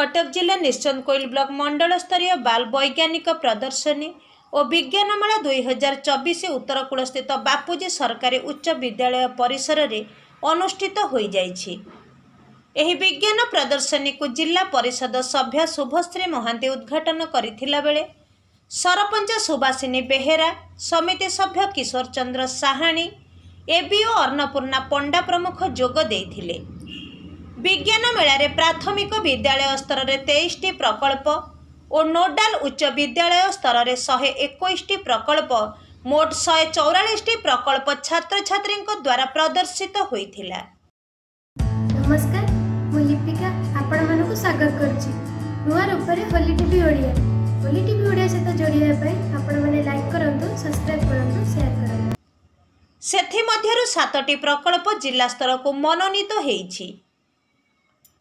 कटक जिला निश्चंद coil block मंडल स्तरीय बाल वैज्ञानिक प्रदर्शनी और विज्ञान मेला 2024 उत्तरकूल स्थित बापूजी सरकारी उच्च विद्यालय परिसर में अनुष्ठित हो जाइछि। एही विज्ञान प्रदर्शनी को जिला परिषद सभ्य शुभश्री महांती उद्घाटन करथिला बेले सरपंच सुभाषिनी बेहेरा, समिति सभ्य किशोर चंद्र साहाणी, एबीओ अन्नपूर्णा पंडा प्रमुख जोग देइथिले। विज्ञान मेला रे प्राथमिक विद्यालय स्तर में 23टी प्रकल्प और नोडाल उच्च विद्यालय स्तर में 121टी प्रकल्प मोट 144टी प्रकल्प छात्र छात्री द्वारा प्रदर्शित होइथिला। नमस्कार, मु लिपिका आपण मानक स्वागत करछि नुआ रूपरे होली टीवी ओडिया। होली टीवी ओडिया सहित जोड़िया पई आपण माने लाइक करंतु, सब्सक्राइब करंतु, शेयर करंतु। सेथि मध्यरु 7टी प्रकल्प जिला स्तर को मनोनीत हेइछि।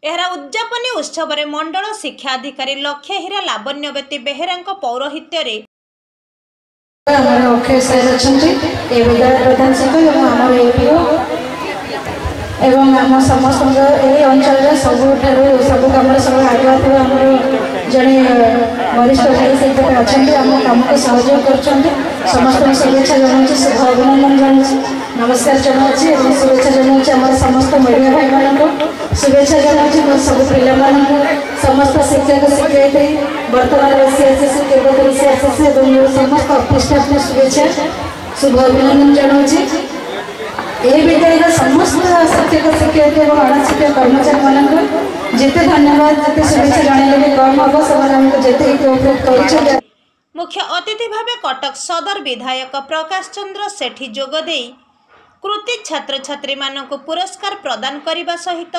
एहरा उद्यापनी उत्सव रे मंडल शिक्षा अधिकारी लक्ष्य हीरा लावण्यवती बेहेरा पौरोहित्य रे अक्षय सर अच्छा विद्यालय प्रधान शिक्षक और एपीओ एवं आम समस्त अंचल सब कम सब आगे थे जड़े वरिष्ठ भाई अच्छा आम कम को सहयोग कर समस्त शुभेच्छा जनाऊँ, शुभ अभिनंदन जनाऊँ, नमस्कार जनाऊँ, शुभेच्छा जनाऊँ समस्त मीडिया भाई मान शुभेच्छा जनाऊँ। सब पिला समस्त शिक्षक शिक्षयित्री वर्तमान सीएसएस केवल सीएसएस समस्त ऑफिस स्टाफ ने शुभेच्छा शुभ अभिनंदन जनाऊँ। यह विद्यालय समस्त शिक्षक शिक्षयित्री और अणशिक्षक कर्मचारी मान जिते धन्यवाद जिते शुभेच्छा जन कम हम से जिते कर। मुख्य अतिथि भावे कटक सदर विधायक प्रकाश चंद्र सेठी जोगदे कृति छात्र छात्री मानक पुरस्कार प्रदान करने सहित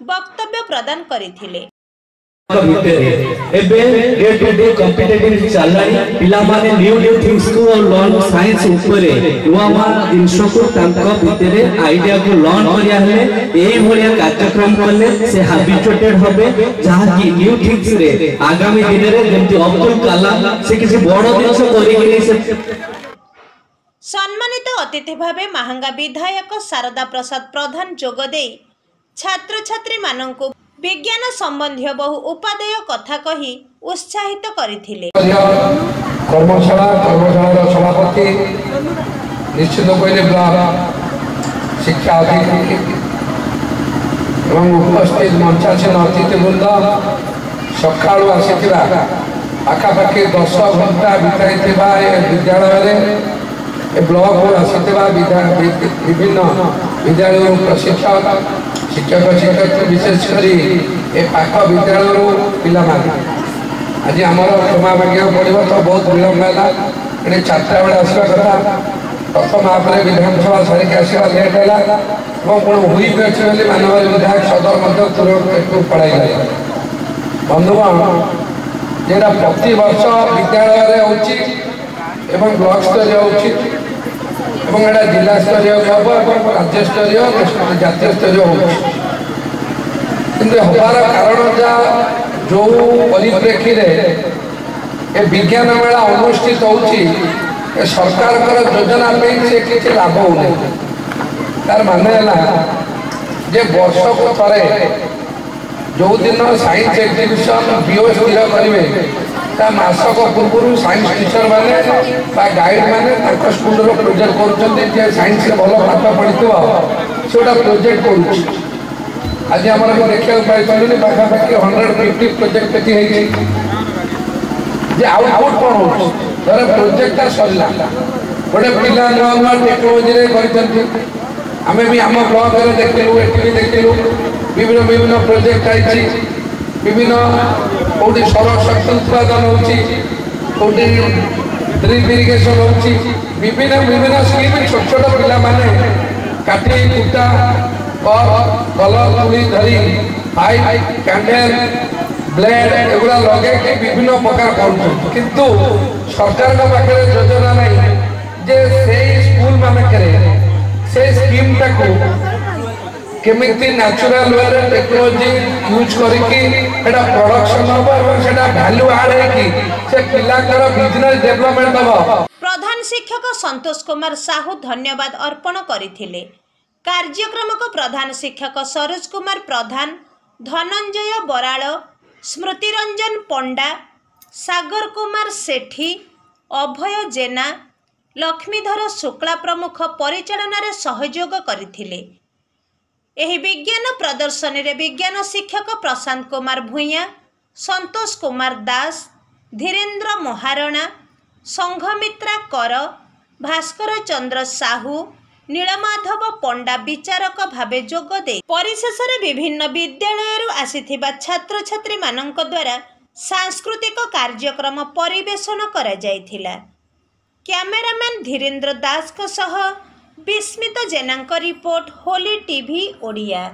वक्तव्य प्रदान करथिले। एबे डे टू डे कॉम्पिटिटिव चलानी पिला माने न्यू थिंग्स को लर्न साइंस ऊपर नुआ जिनस को तांको भितरे आईडिया को लर्न करिया हले एही भलिया कार्यक्रम करले से हैबिचुएटेड होबे जहा कि न्यू थिंग्स रे आगामी दिन रे जेंति अब्दुल कलाम से किसी बड़ दिनस करिके से। सम्मानित अतिथि भावे महांगा विधायक शारदा प्रसाद प्रधान जोगदे छात्र छात्री मानक विज्ञान संबंधी बहु उपादेय कथा कही उत्साहित करथिले। कर्मशाला सभापति निश्चित कोइल ब्लॉक शिक्षा अधिकारी एवं उपस्थित मंचासीन अतिथि वृंद सकाळु आसिथिबा आखापाखि 10 घंटा बिताइथिबा विद्यालय ब्लॉक आसिथिबा विभिन्न विद्यालय प्रशिक्षक शिक्षक शिक्षक विशेषकर ए पाख विद्यालय पिला आज आम क्षमा मांगा पड़ो तो बहुत विलम्ब है ये 4टा बेले आसवा कथा प्रथम आपरे विधानसभा सारिक आसवा लेट है हुई भी अच्छे बोली मानव विधायक सदर तुरंत पढ़ाई बंधुगण जेटा प्रति वर्ष विद्यालय हो ब्लॉक स्तर हो जिला स्तरीय हम राज्य स्तरीय जातीय स्तरीय हो हबार कारण जहाँ जो परिप्रेक्षी रे विज्ञान मेला अनुष्ठित हो सरकार योजना से किसी लाभ हो तार माने जे वर्ष को थे जो दिन साइंस एग्जिबिशन बीओ स्थिर करेंगे मासक पूर्व साइंस टीचर माने गाइड माने स्कूल प्रोजेक्ट कर साइंस भल पाठ पढ़ी से गोटा प्रोजेक्ट कर आज आम देखा पाई पाखापाखि 150 प्रोजेक्ट आउटपुट कौन हो प्रोजेक्टा सरला गोटे पिला नुआ नुआ टेक्नोलोजी आम भी आम ब्लॉक देखलु ये देखलु विभिन्न विभिन्न प्रोजेक्ट आई विभिन्न कौटी सौर शक्ति उत्पादन होती ड्रिप इरिगेशन होती विभिन्न विभिन्न स्कीम छोट छोट पिला माने काटी कुटा कलर तुली धरी पाइप कैंडल ब्लेड एगुड़ा लगे विभिन्न प्रकार कर किंतु सरकार पाखे योजना नहीं जे से स्कूल मानक से स्कीम टाको केमिति नेचुरल वे टेक्नोलॉजी यूज करके एटा प्रोडक्शन हो और सेटा वैल्यू ऐड है से पिलाकर बिजनेस डेवलपमेंट हो। प्रधान शिक्षक संतोष कुमार साहू धन्यवाद अर्पण करथिले। कार्यक्रम को प्रधान शिक्षक सरोज कुमार प्रधान, धनंजय बराल, स्मृतिरंजन पंडा, सागर कुमार सेठी, अभय जेना, लक्ष्मीधर शुक्ला प्रमुख परिचालन सहयोग करथिले। एही विज्ञान प्रदर्शनी रे विज्ञान शिक्षक प्रशांत कुमार भूया, संतोष कुमार दास, धीरेन्द्र महारणा, संघमित्रा कर, भास्कर चंद्र साहू, नीलमाधव पंडा विचारक भावे जोग दे परिशेष विभिन्न विद्यालय आसिथिबा छात्र छात्री मानक द्वारा सांस्कृतिक कार्यक्रम परिवेषण करा जायथिला। कैमरामैन धीरेन्द्र दास को सह विस्मित जेना रिपोर्ट, होली टीवी ओडिया।